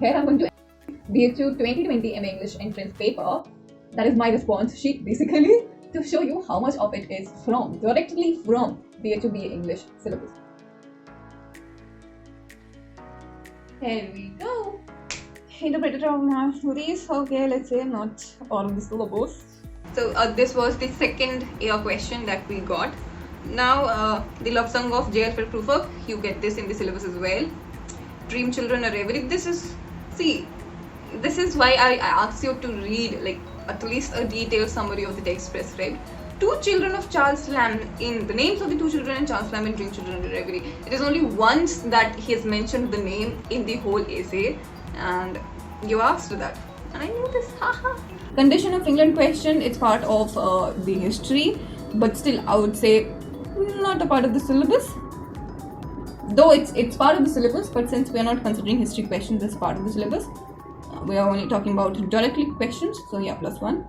Here I'm going to BHU 2020 MA English entrance paper. That is my response sheet basically to show you how much of it is directly from BHU BA English syllabus. Here we go. Interpreted of Maths. Okay, let's say not all of the syllabus. So this was the second year question that we got. Now the love song of JL Prufuk, you get this in the syllabus as well. Dream Children are Reverie. This is why I asked you to read like at least a detailed summary of the text prescribed. Two children of Charles Lamb in the names of the two children in Charles Lamb in Dream Children are Reverie. It is only once that he has mentioned the name in the whole essay, and you asked that, and I knew this. Haha. Condition of England question. It's part of the history, but still I would say not a part of the syllabus. Though it's part of the syllabus, but since we are not considering history questions as part of the syllabus, we are only talking about rhetorical questions. So yeah, +1.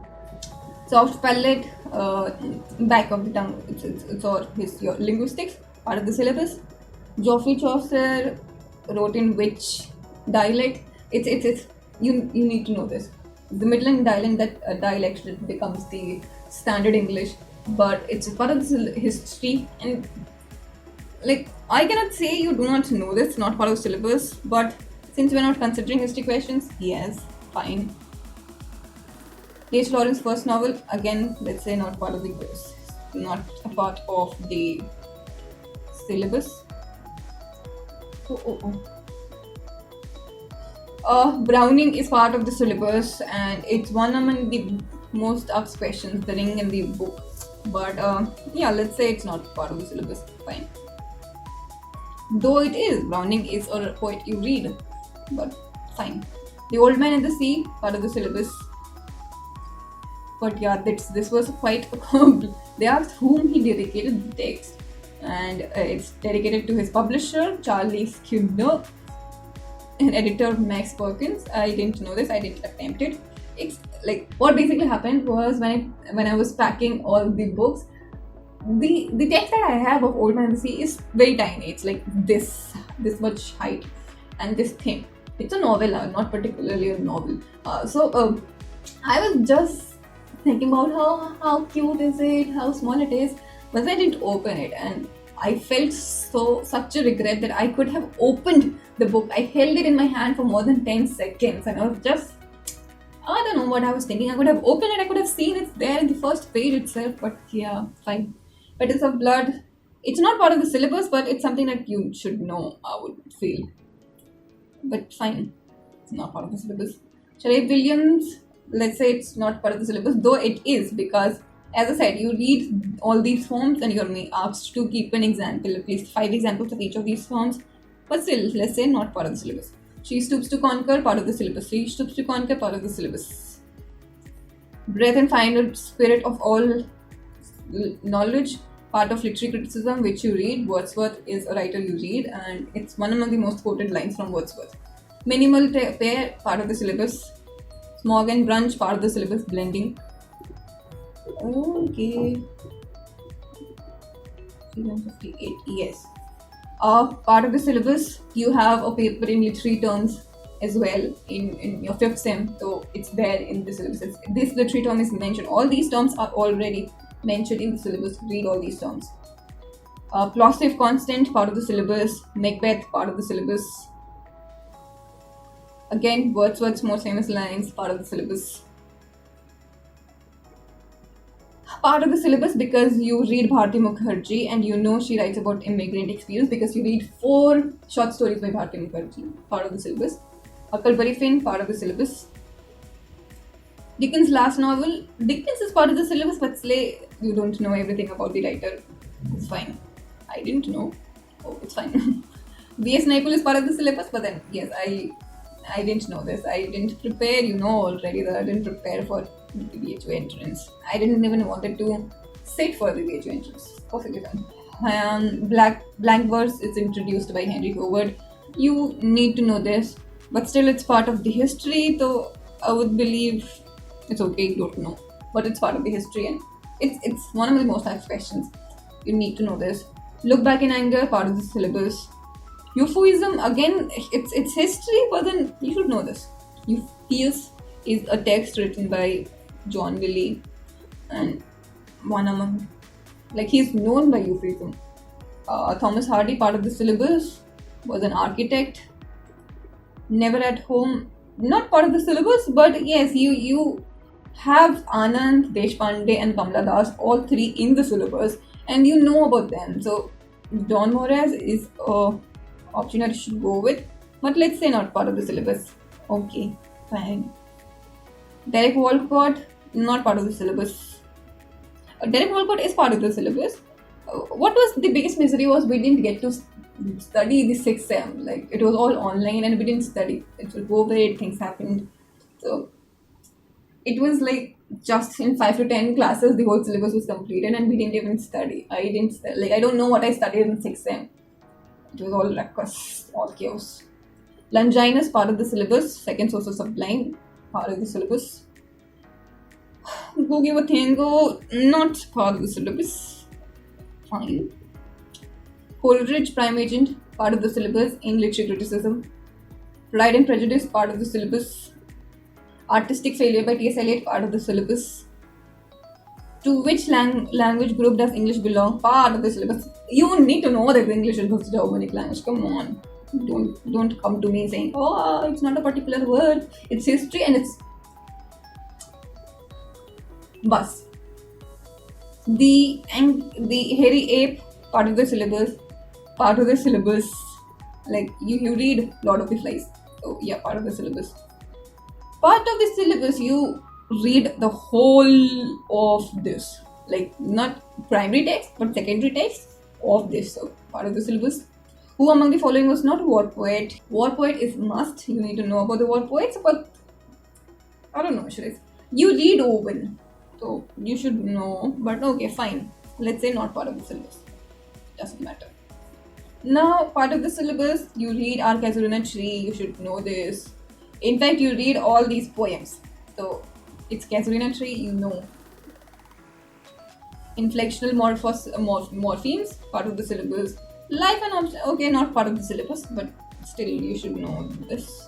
Soft palate, back of the tongue. It's your linguistics, part of the syllabus. Geoffrey Chaucer wrote in which dialect? It's you need to know this. The Midland dialect that becomes the standard English, but it's part of the history, and like I cannot say you do not know this, not part of the syllabus, but since we're not considering history questions, yes, fine. H. Lawrence's first novel, again, let's say not a part of the syllabus. Browning is part of the syllabus, and it's one among the most asked questions, The Ring in the book. But yeah, let's say it's not part of the syllabus. Fine. Though it is, Browning is a poet you read, but fine. The Old Man and the Sea, part of the syllabus. But yeah, this was quite. They asked whom he dedicated the text, and it's dedicated to his publisher, Charlie Scribner, and editor Max Perkins. I didn't know this. I didn't attempt it. It's like what basically happened was when I was packing all the books, the text that I have of Old Man and the Sea is very tiny. It's like this much height, and this thin. It's a novella, not particularly a novel. So I was just thinking about how cute is it, how small it is, but I didn't open it, and I felt such a regret that I could have opened the book. I held it in my hand for more than 10 seconds, and I was just, I don't know what I was thinking. I could have opened it, I could have seen it's there in the first page itself, but yeah, fine. Petals of Blood, it's not part of the syllabus, but it's something that you should know, I would feel. But fine, it's not part of the syllabus. Sharif Williams, let's say it's not part of the syllabus, though it is, because as I said, you read all these forms and you're asked to keep an example, at least 5 examples of each of these forms. But still, let's say not part of the syllabus. She Stoops to Conquer, part of the syllabus. She Stoops to Conquer, part of the syllabus. Breath and Final Spirit of All Knowledge, part of literary criticism, which you read. Wordsworth is a writer you read, and it's one among the most quoted lines from Wordsworth. Minimal Pair, part of the syllabus. Smog and Brunch, part of the syllabus. Blending. Okay. 358, yes. Part of the syllabus, you have a paper in literary terms as well in your 5th sem, so it's there in the syllabus. This literary term is mentioned. All these terms are already mentioned in the syllabus. Read all these terms. Plosive Constant, part of the syllabus. Macbeth, part of the syllabus. Again, Wordsworth's most famous lines, part of the syllabus. Part of the syllabus because you read Bharti Mukherjee and you know she writes about immigrant experience because you read 4 short stories by Bharti Mukherjee, part of the syllabus. Huckleberry Finn, part of the syllabus. Dickens' last novel, Dickens is part of the syllabus, but say you don't know everything about the writer. It's fine. I didn't know. Oh, it's fine. V.S. Naipaul is part of the syllabus, but then yes, I didn't know this. I didn't prepare. You know already that I didn't prepare for the BHU entrance. I didn't even wanted to sit for the BHU entrance. Perfectly fine. Blank verse is introduced by Henry Howard. You need to know this, but still it's part of the history. So I would believe it's okay. You don't know, but it's part of the history, and it's one of the most asked questions. You need to know this. Look Back in Anger, part of the syllabus. Euphuism, again, it's history, but then you should know this. Euphues is a text written by John Willie, and one among, like, he's known by Euphuism. Thomas Hardy, part of the syllabus, was an architect, never at home, not part of the syllabus, but yes, you have Anand Deshpande and Kamala Das, all three in the syllabus, and you know about them. So Don Moraes is a option I should go with, but let's say not part of the syllabus. Okay, fine. Derek Walcott, not part of the syllabus. Derek Walcott is part of the syllabus. What was the biggest misery was we didn't get to study the 6th sem. Like, it was all online and we didn't study. It was COVID, things happened. So it was like just in 5 to 10 classes the whole syllabus was completed and we didn't even study. I didn't like, I don't know what I studied in 6th sem. It was all ruckus, all chaos. Longinus, part of the syllabus. Second source of sublime, part of the syllabus. Googie Wathengo, not part of the syllabus. Fine. Coleridge, prime agent, part of the syllabus in literary criticism. Pride and Prejudice, part of the syllabus. Artistic Failure by T.S. Eliot, part of the syllabus. To which language group does English belong? Part of the syllabus. You need to know that English is a Germanic language. Come on. Don't come to me saying, oh, it's not a particular word. It's history and it's bus. The hairy ape, part of the syllabus. Part of the syllabus. Like, you read Lord of the Flies. So yeah, part of the syllabus. Part of the syllabus, you read the whole of this. Like, not primary text, but secondary text of this. So part of the syllabus. Who among the following was not war poet? War poet is must. You need to know about the war poets, but I don't know, should I? You read Owen, so you should know. But okay, fine. Let's say not part of the syllabus. Doesn't matter. Now, part of the syllabus, you read R. Casuarina Tree. You should know this. In fact, you read all these poems. So it's Casuarina Tree. You know. Inflectional morphemes, part of the syllabus. Life and object, okay, not part of the syllabus, but still you should know this.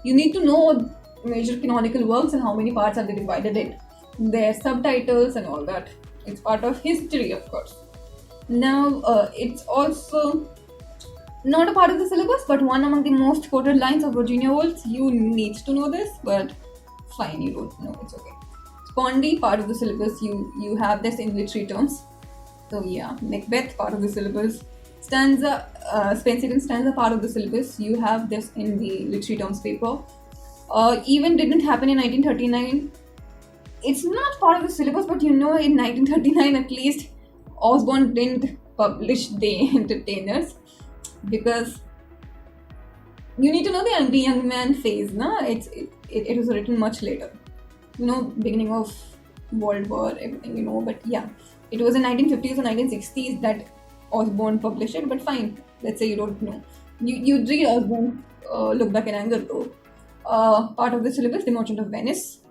You need to know major canonical works and how many parts are they divided in, their subtitles and all that. It's part of history, of course. Now, it's also not a part of the syllabus, but one among the most quoted lines of Virginia Woolf. You need to know this, but fine, you don't know, it's okay. Spondy, part of the syllabus. You have this in literary terms. So yeah, Macbeth, part of the syllabus. Stanza, Spenserian stanza, part of the syllabus. You have this in the literary terms paper. Even didn't happen in 1939. It's not part of the syllabus, but you know, in 1939 at least, Osborne didn't publish The Entertainers because you need to know the angry young man phase. Na? It was written much later. You know, beginning of World War, everything, you know. But yeah, it was in 1950s or 1960s that Osborne published it. But fine, let's say you don't know. You read Osborne, Look Back in Anger though. Part of the syllabus, The Merchant of Venice.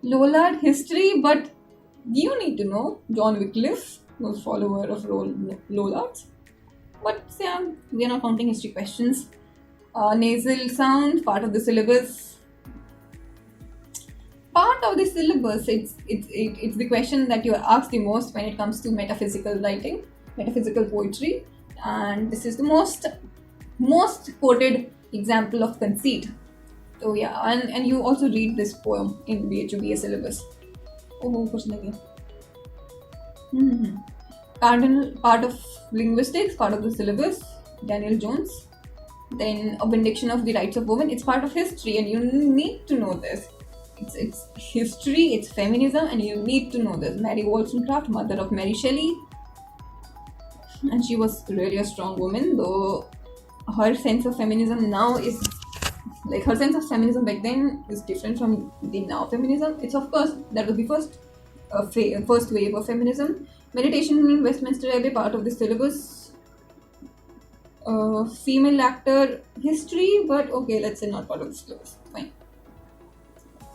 Lollard, history, but you need to know John Wycliffe was follower of Lollards. But yeah, we are not counting history questions. Nasal sound, part of the syllabus. Part of the syllabus, it's the question that you are asked the most when it comes to metaphysical writing, metaphysical poetry, and this is the most quoted example of conceit. So yeah, and you also read this poem in BHUBA syllabus. Oh, kuch nahi. Cardinal, part of linguistics, part of the syllabus. Daniel Jones. Then a benediction of the rights of women. It's part of history, and you need to know this. It's history, it's feminism, and you need to know this. Mary Wollstonecraft, mother of Mary Shelley, and she was really a strong woman, though her sense of feminism now is like, her sense of feminism back then is different from the now feminism. It's, of course, that was the first wave of feminism. Meditation in Westminster Abbey, part of the syllabus. Female actor, history, but okay, let's say not part of the syllabus. Fine.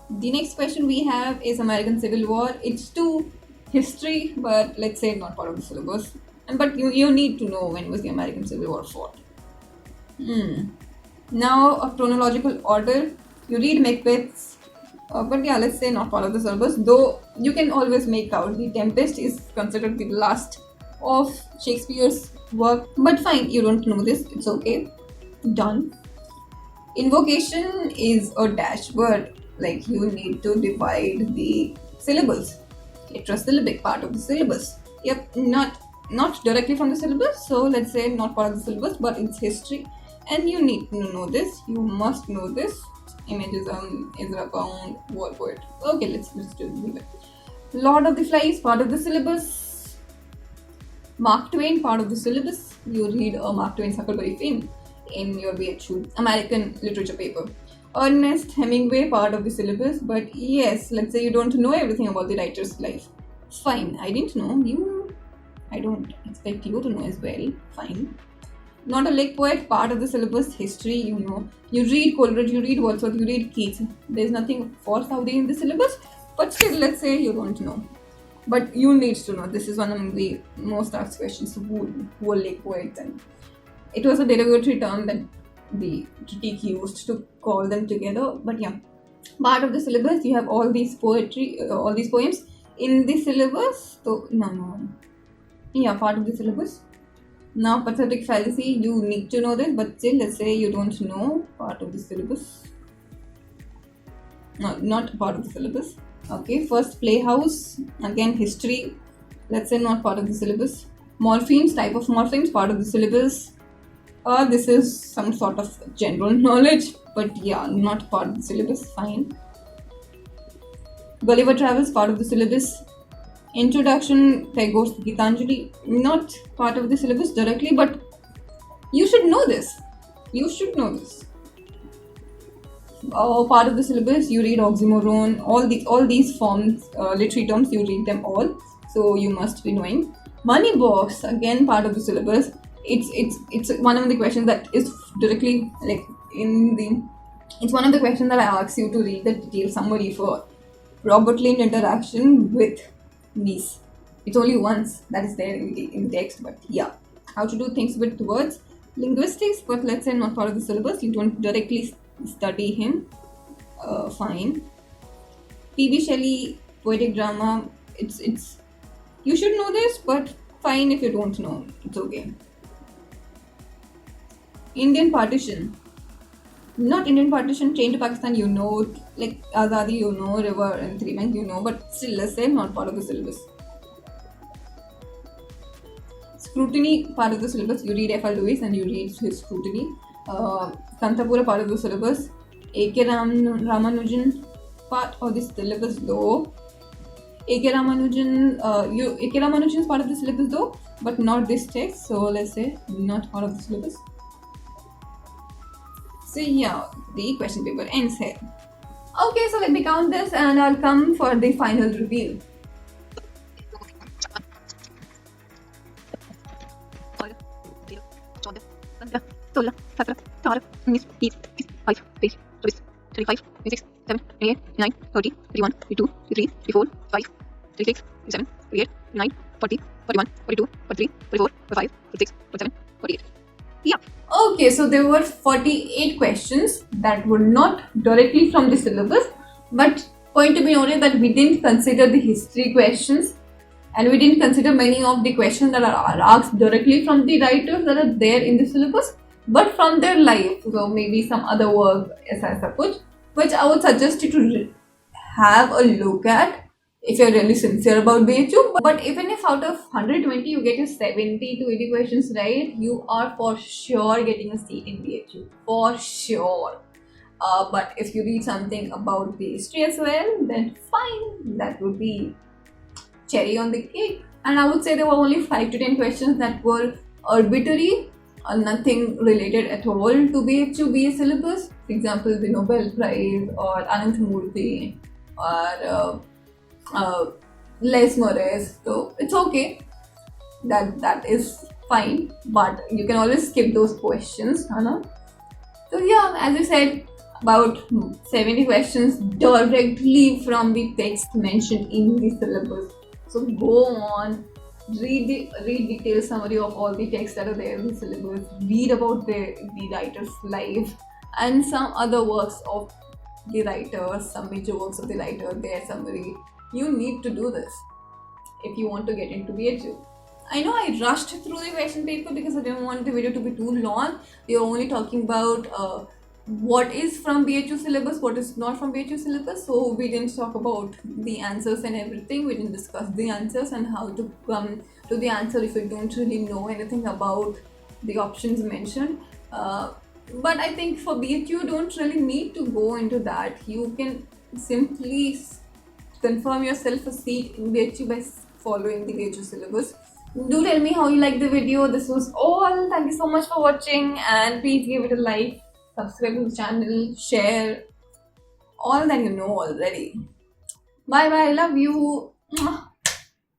The next question we have is American Civil War. It's too history, but let's say not part of the syllabus. But you need to know when was the American Civil War fought. Now, a chronological order. You read Macbeth's, but yeah, let's say not part of the syllabus. Though you can always make out the Tempest is considered the last of Shakespeare's work. But fine, you don't know this. It's okay. Done. Invocation is a dashboard. Like you need to divide the syllables. Tetrasyllabic part of the syllabus. Yep, not directly from the syllabus. So let's say not part of the syllabus, but it's history, and you need to know this. You must know this. Imagism, Ezra Pound, war poet. Okay, let's do it. Lord of the Flies, part of the syllabus. Mark Twain, part of the syllabus. You read a Mark Twain's Huckleberry Finn in your BHU American literature paper. Ernest Hemingway, part of the syllabus, but yes, let's say you don't know everything about the writer's life. Fine, I didn't know. I don't expect you to know as well. Fine. Not a lake poet, part of the syllabus, history, you know. You read Coleridge, you read Wordsworth, you read Keats. There's nothing for Saudi in the syllabus, but still, let's say you don't know. But you need to know. This is one of the most asked questions. Who are lake poets? And it was a derogatory term that the critique used to call them together. But yeah, part of the syllabus, you have all these all these poems in the syllabus. So no. Yeah, part of the syllabus. Now, pathetic fallacy, you need to know this, but still, let's say you don't know part of the syllabus. No, not part of the syllabus. Okay, first playhouse, again history, let's say not part of the syllabus. Morphemes, type of morphemes, part of the syllabus. This is some sort of general knowledge, but yeah, not part of the syllabus, fine. Gulliver Travels, part of the syllabus. Introduction, Tagore's Gitanjali, not part of the syllabus directly, but you should know this. Part of the syllabus, you read oxymoron, all these forms, literary terms, you read them all. So you must be knowing. Money box, again part of the syllabus. It's one of the questions that is directly like it's one of the questions that I ask you to read the detailed summary for Robert Lane interaction with niece. It's only once that is there in the text, but yeah, how to do things with words. Linguistics, but let's say not part of the syllabus. You don't directly study him. Fine. P.B. Shelley, poetic drama. It's you should know this, but fine if you don't know. It's okay. Indian partition. Not Indian partition, chain to Pakistan, you know, like Azadi, you know, River and Three Men, you know, but still, let's say not part of the syllabus. Scrutiny, part of the syllabus, you read F.L. Lewis and you read his scrutiny. Kantapura, part of the syllabus. A.K. Ramanujan, part of the syllabus though. A.K. Ramanujan is part of the syllabus though, but not this text, so let's say not part of the syllabus. So yeah, the question paper ends here. Okay, so let me count this and I'll come for the final reveal. Yeah. Okay, so there were 48 questions that were not directly from the syllabus, but point to be noted that we didn't consider the history questions and we didn't consider many of the questions that are asked directly from the writers that are there in the syllabus, but from their life. So maybe some other work, as I suppose, which I would suggest you to have a look at if you're really sincere about BHU. But even if out of 120 you get your 70 to 80 questions right, you are for sure getting a seat in BHU. For sure. But if you read something about the history as well, then fine. That would be cherry on the cake. And I would say there were only 5 to 10 questions that were arbitrary, nothing related at all to BHU BA syllabus. For example, the Nobel Prize or Ananthamurthy or Les Moraes. So it's okay. That is fine. But you can always skip those questions. So yeah, as I said, about 70 questions directly from the text mentioned in the syllabus. So go on, read detailed summary of all the texts that are there in the syllabus, read about the writer's life and some other works of the writer, some major works of the writer, their summary. You need to do this if you want to get into BHU. I know I rushed through the question paper because I didn't want the video to be too long. We are only talking about what is from BHU syllabus, what is not from BHU syllabus. So we didn't talk about the answers and everything. We didn't discuss the answers and how to come to the answer if you don't really know anything about the options mentioned. But I think for BHU, you don't really need to go into that. You can simply confirm yourself a seat in BHU by following the BHU syllabus. Do tell me how you like the video. This was all. Thank you so much for watching, and please give it a like, subscribe to the channel, share, all that you know already. Bye bye. Love you. Mwah.